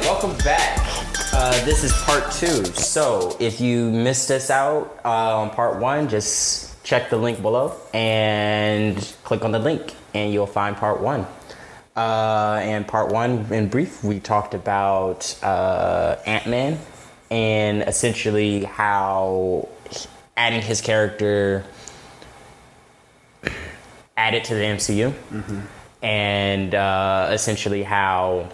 welcome back. This is part 2. So if you missed us out on part 1, just check the link below and click on the link and you'll find part 1. And part 1, in brief, we talked about Antman and essentially how adding his character added to the MCU. And essentially how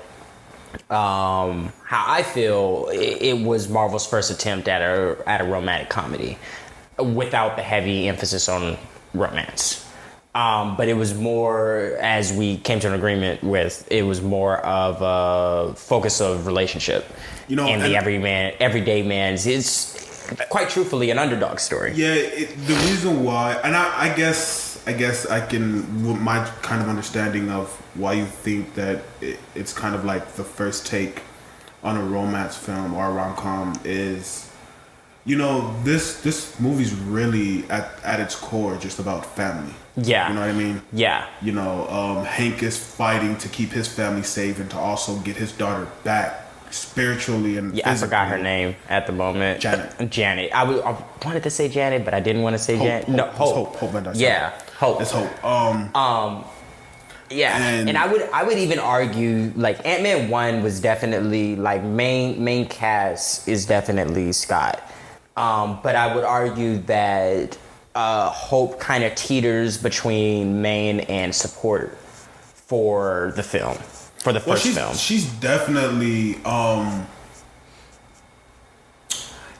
I feel it was Marvel's first attempt at a romantic comedy without the heavy emphasis on romance. But it was more, as we came to an agreement with, it was more of a focus of relationship. You know, and the everyday man's, it's quite truthfully an underdog story. Yeah, the reason why, and I guess I can, my kind of understanding of why you think that it's kind of like the first take on a romance film or a rom-com is, you know, this movie's really at its core just about family. Yeah. You know what I mean? Yeah. You know, Hank is fighting to keep his family safe and to also get his daughter back spiritually and physically. I forgot her name at the moment. Janet. I wanted to say Janet, but I didn't want to say Janet. No, Hope. Yeah, Hope. It's Hope. Yeah, and I would even argue like Ant-Man 1 was definitely like main cast is definitely Scott, but I would argue that Hope kind of teeters between main and support for the film, for the first film. She's definitely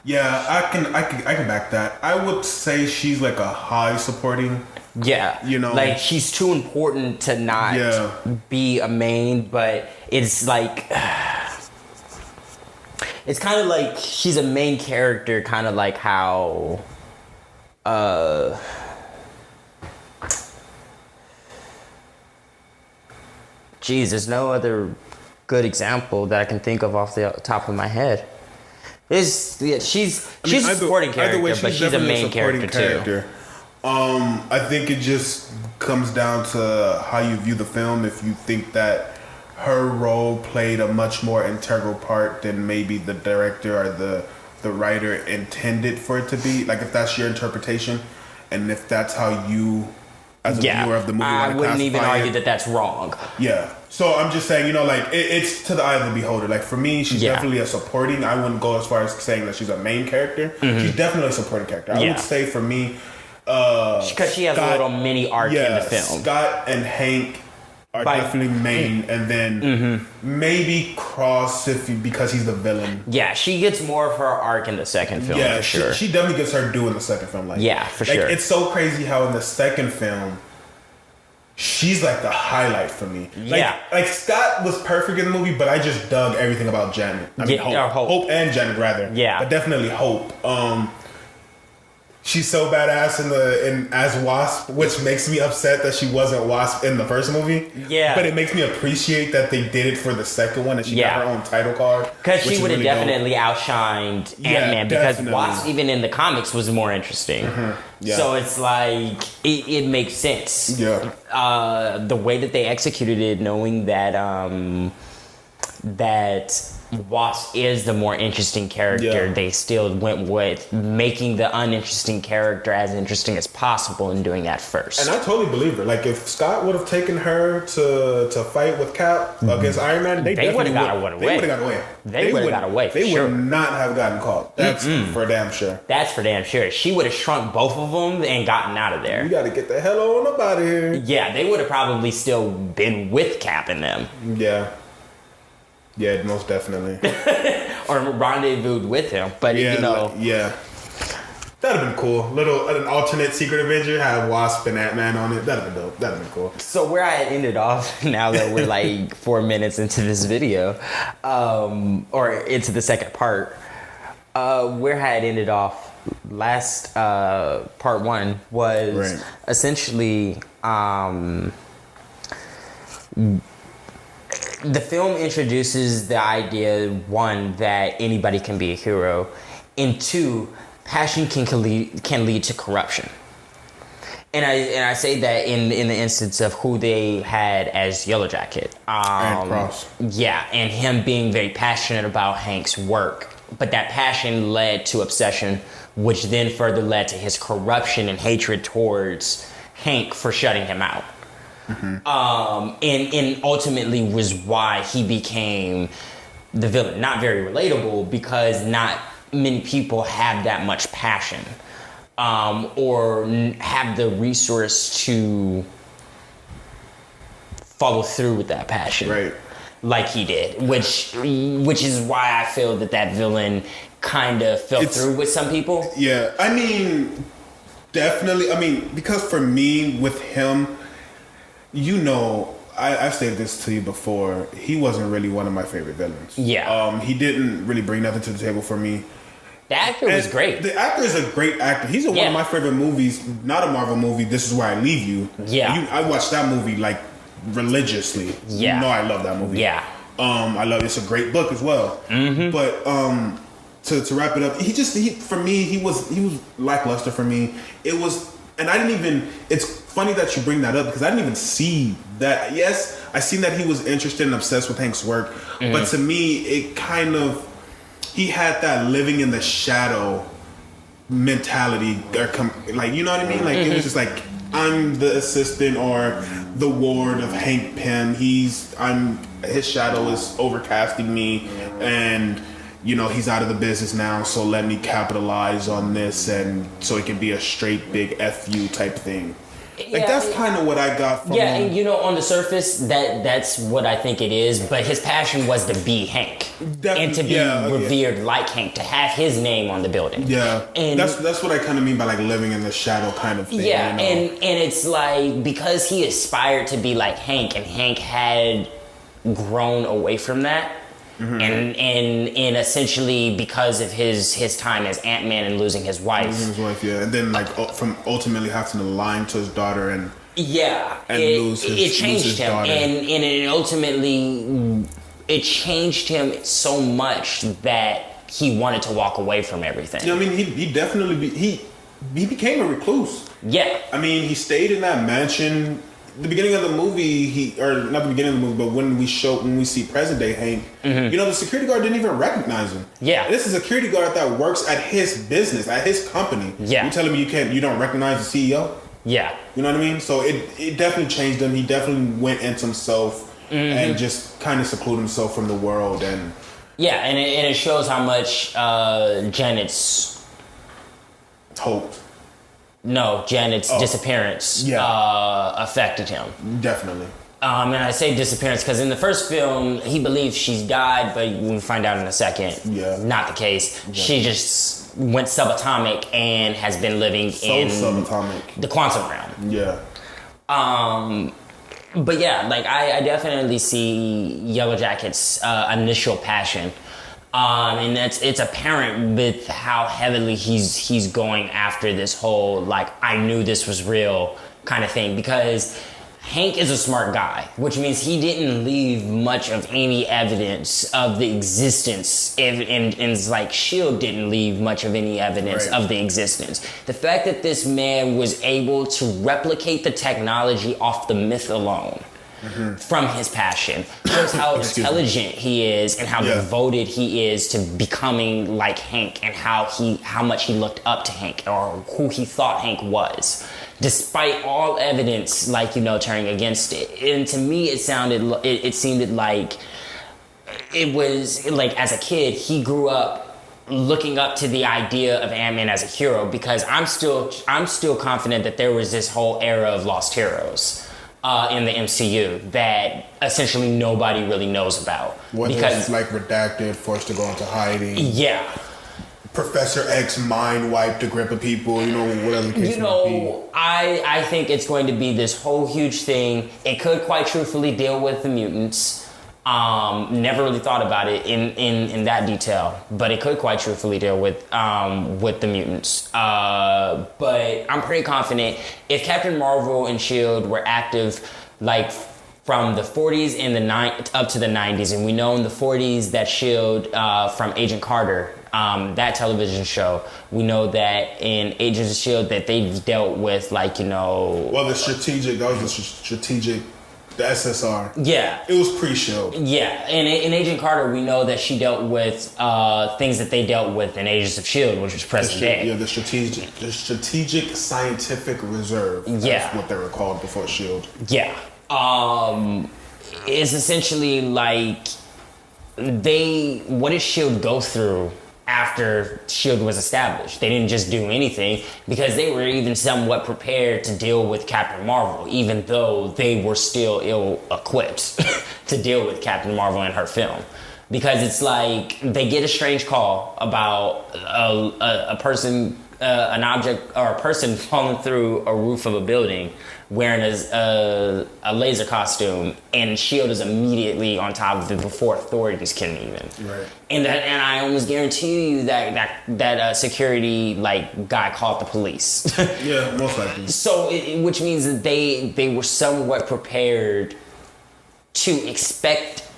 yeah, I can back that. I would say she's like a high supporting. Yeah, you know, like she's too important to not be a main, but it's like it's kind of like she's a main character, kind of like how there's no other good example that I can think of off the top of my head. She's a supporting character, but she's a main character too. I think it just comes down to how you view the film. If you think that her role played a much more integral part than maybe the director or the writer intended for it to be, like if that's your interpretation, and if that's how you, as a viewer of the movie, I wouldn't even argue that that's wrong. Yeah. So I'm just saying, you know, like it's to the eye of the beholder. Like for me, she's definitely a supporting. I wouldn't go as far as saying that she's a main character. She's definitely a supporting character. I would say for me, because she has a little mini arc in the film. Scott and Hank are definitely main, and then maybe Cross because he's the villain. Yeah, she gets more of her arc in the second film. Yeah, for sure. She definitely gets her due in the second film. Like, for sure. It's so crazy how in the second film, she's like the highlight for me. Like Scott was perfect in the movie, but I just dug everything about Janet. I mean, Hope and Janet rather. Yeah, but definitely Hope. She's so badass in as Wasp, which makes me upset that she wasn't Wasp in the first movie. Yeah. But it makes me appreciate that they did it for the second one and she got her own title card. Because she would have definitely outshined Ant-Man because Wasp, even in the comics, was more interesting. Yeah. So it's like, it makes sense. Yeah. The way that they executed it, knowing that that Wasp is the more interesting character, they still went with making the uninteresting character as interesting as possible and doing that first. And I totally believe her. Like if Scott would have taken her to fight with Cap against Iron Man, they would have got away. They would have got away. They would have got away. They would not have gotten caught. That's for damn sure. That's for damn sure. She would have shrunk both of them and gotten out of there. You got to get the hell on up out of here. Yeah, they would have probably still been with Cap and them. Yeah, most definitely. Or rendezvoused with him, but you know. That'd have been cool. An alternate Secret Avenger had Wasp and Antman on it. That'd have been dope. That'd have been cool. So where I ended off, now that we're like 4 minutes into this video, or into the second part, where I had ended off last part 1 was essentially the film introduces the idea, 1, that anybody can be a hero, and 2, passion can lead to corruption. And I say that in the instance of who they had as Yellow Jacket. And Cross. Yeah, and him being very passionate about Hank's work. But that passion led to obsession, which then further led to his corruption and hatred towards Hank for shutting him out. And ultimately was why he became the villain. Not very relatable because not many people have that much passion. Or have the resource to follow through with that passion, right? Like he did, which is why I feel that villain kind of fell through with some people. Yeah, I mean, definitely. I mean, because for me, with him, I've said this to you before. He wasn't really one of my favorite villains. Yeah. He didn't really bring nothing to the table for me. The actor was great. The actor is a great actor. He's in one of my favorite movies, not a Marvel movie, This Is Where I Leave You. Yeah. I watched that movie like religiously. Yeah. You know I love that movie. Yeah. I love it's a great book as well. Mm-hmm. But to wrap it up, for me, he was lackluster for me. It was, and I didn't even, it's funny that you bring that up because I didn't even see that. Yes, I seen that he was interested and obsessed with Hank's work, but to me, it kind of, he had that living in the shadow mentality, like, you know what I mean? Like, it was just like, I'm the assistant or the ward of Hank Pym. His shadow is overcasting me, and he's out of the business now, so let me capitalize on this, and so it can be a straight big FU type thing. Like, that's kind of what I got from him. And on the surface, that's what I think it is. But his passion was to be Hank. And to be revered like Hank, to have his name on the building. Yeah. And that's what I kind of mean by, like, living in the shadow kind of thing. Yeah, and it's like, because he aspired to be like Hank, and Hank had grown away from that. Mm-hmm. And essentially because of his time as Antman and losing his wife. And then from ultimately having to lie to his daughter and lose his him, and it ultimately changed him so much that he wanted to walk away from everything. I mean, he definitely he became a recluse. Yeah, I mean, he stayed in that mansion. The beginning of the movie, not the beginning of the movie, but when we see present day Hank, the security guard didn't even recognize him. Yeah, this is a security guard that works at his business, at his company. Yeah, you telling me you don't recognize the CEO? Yeah, you know what I mean. So it definitely changed him. He definitely went into himself and just kind of secluded himself from the world. And and it shows how much Janet's hoped. No, Janet's disappearance affected him. Definitely. And I say disappearance because in the first film, he believes she's died, but we'll find out in a second. Yeah. Not the case. Yeah. She just went subatomic and has been living in subatomic. The quantum realm. Yeah. But yeah, like I definitely see Yellow Jacket's initial passion. And it's apparent with how heavily he's going after this whole, like, I knew this was real kind of thing, because Hank is a smart guy, which means he didn't leave much of any evidence of the existence, and like S.H.I.E.L.D. didn't leave much of any evidence of the existence. The fact that this man was able to replicate the technology off the myth alone, from his passion, shows how intelligent he is and how devoted he is to becoming like Hank, and how much he looked up to Hank, or who he thought Hank was, despite all evidence turning against it. And to me, it seemed like it was like, as a kid, he grew up looking up to the idea of Antman as a hero, because I'm still confident that there was this whole era of lost heroes in the MCU that essentially nobody really knows about. Because like redacted, forced to go into hiding. Yeah. Professor X mind wiped a grip of people, whatever the case might be. I think it's going to be this whole huge thing. It could quite truthfully deal with the mutants. Never really thought about it in that detail, but it could quite truthfully deal with the mutants. But I'm pretty confident if Captain Marvel and S.H.I.E.L.D. were active, like, from the 40s and up to the 90s, and we know in the 40s that S.H.I.E.L.D. From Agent Carter, that television show. We know that in Agents of S.H.I.E.L.D. that they've dealt with, like, you know... Well, the SSR. Yeah. It was pre-S.H.I.E.L.D. Yeah. In Agent Carter, we know that she dealt with things that they dealt with in Agents of S.H.I.E.L.D., which was present day. Yeah, the strategic scientific reserve. That's what they were called before S.H.I.E.L.D. Yeah. It's essentially like what did S.H.I.E.L.D. go through after S.H.I.E.L.D. was established? They didn't just do anything, because they were even somewhat prepared to deal with Captain Marvel, even though they were still ill-equipped to deal with Captain Marvel in her film. Because it's like they get a strange call about a person, an object, or a person falling through a roof of a building wearing a laser costume, and S.H.I.E.L.D. is immediately on top of it before authorities can even. Right. And I almost guarantee you that security like guy called the police. Yeah, most likely. So, which means that they were somewhat prepared to expect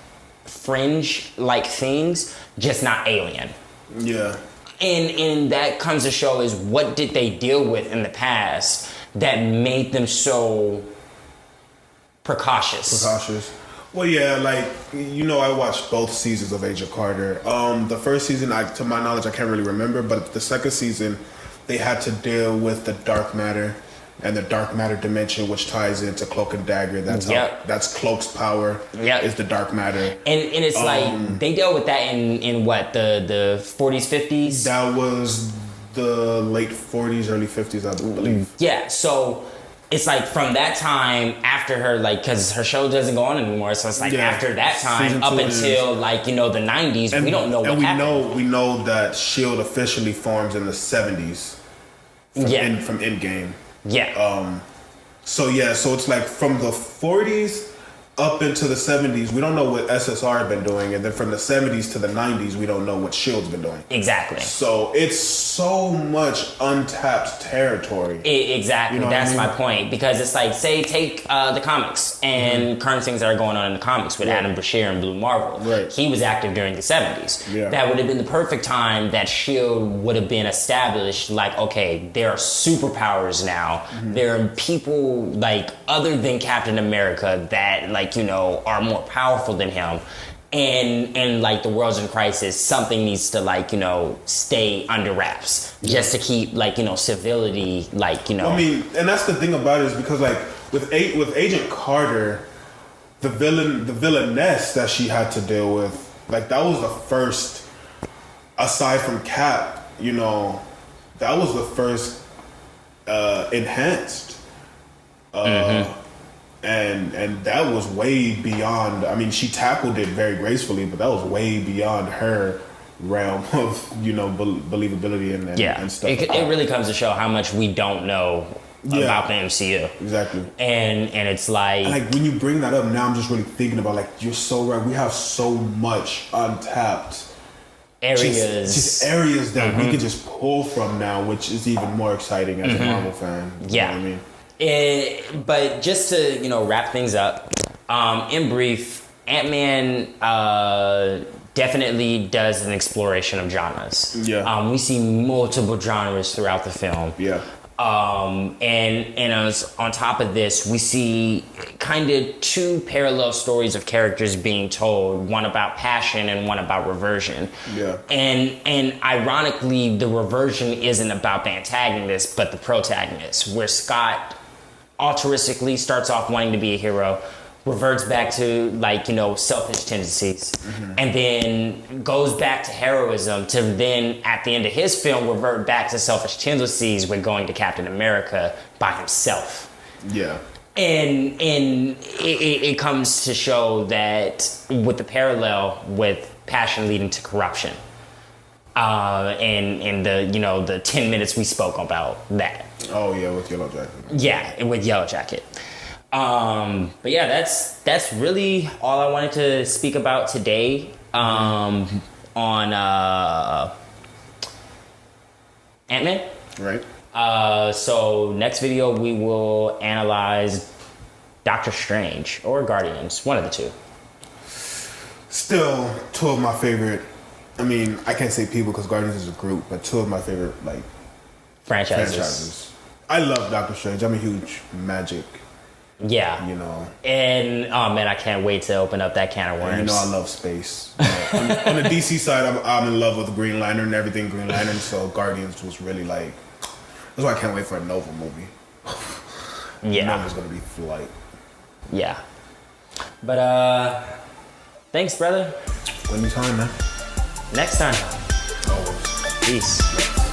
fringe-like things, just not alien. Yeah. And that comes to show is what did they deal with in the past that made them so precautious. Well, yeah, like, you know, I watched both seasons of Agent Carter. The first season, to my knowledge, I can't really remember, but the second season, they had to deal with the dark matter and the dark matter dimension, which ties into Cloak and Dagger. That's Cloak's power. Yeah, is the dark matter. And it's like they dealt with that in what, the 40s, 50s? That was the late 40s, early 50s, I believe. Yeah, so it's like from that time after her, like, because her show doesn't go on anymore, so it's like after that time up until like, you know, the 90s, we don't know what happened. We know that S.H.I.E.L.D. officially forms in the 70s from Endgame. Yeah. So it's like from the 40s up into the 70s, we don't know what SSR had been doing, and then from the 70s to the 90s, we don't know what S.H.I.E.L.D.'s been doing. Exactly. So it's so much untapped territory. Exactly. You know, that's my point, because it's like, say, take the comics and current things that are going on in the comics with Adam Brashear and Blue Marvel. Right. He was active during the 70s. Yeah. That would have been the perfect time that S.H.I.E.L.D. would have been established, like, okay, there are superpowers now. There are people, like, other than Captain America that, like, you know, are more powerful than him, and like the world's in crisis, something needs to, like, you know, stay under wraps just to keep, like, you know, civility, like, you know. I mean, and that's the thing about it, is because, like, with Agent Carter, the villainess that she had to deal with, like, that was the first, aside from Cap, you know, that was the first enhanced. And that was way beyond, I mean, she tackled it very gracefully, but that was way beyond her realm of, you know, believability and stuff. It really comes to show how much we don't know about the MCU. Exactly. And it's like... And like, when you bring that up now, I'm just really thinking about, like, you're so right. We have so much untapped areas. Just areas that we can just pull from now, which is even more exciting as a Marvel fan. You know what I mean? But just to, you know, wrap things up, in brief, Antman definitely does an exploration of genres. Yeah. We see multiple genres throughout the film. Yeah. And on top of this, we see kind of two parallel stories of characters being told, one about passion and one about reversion. Yeah. And ironically, the reversion isn't about the antagonist, but the protagonist, where Scott altruistically starts off wanting to be a hero, reverts back to, like, you know, selfish tendencies, and then goes back to heroism to then, at the end of his film, revert back to selfish tendencies with going to Captain America by himself. Yeah. And it comes to show that with the parallel with passion leading to corruption. And the, you know, the 10 minutes we spoke about that. Oh yeah, with Yellow Jacket. Yeah, with Yellow Jacket. But yeah, that's really all I wanted to speak about today on Antman. Right. So next video we will analyze Doctor Strange or Guardians, one of the two. Still two of my favorite I mean, I can't say people because Guardians is a group, but two of my favorite like franchises. I love Doctor Strange. I'm a huge magic. Yeah. You know. And oh man, I can't wait to open up that can of worms. And you know I love space. On the DC side, I'm in love with Green Lantern and everything Green Lantern. So Guardians was really like. That's why I can't wait for a Nova movie. Yeah. Nova's gonna be flight. Yeah. But thanks, brother. Anytime, man. Next time. Always. Peace.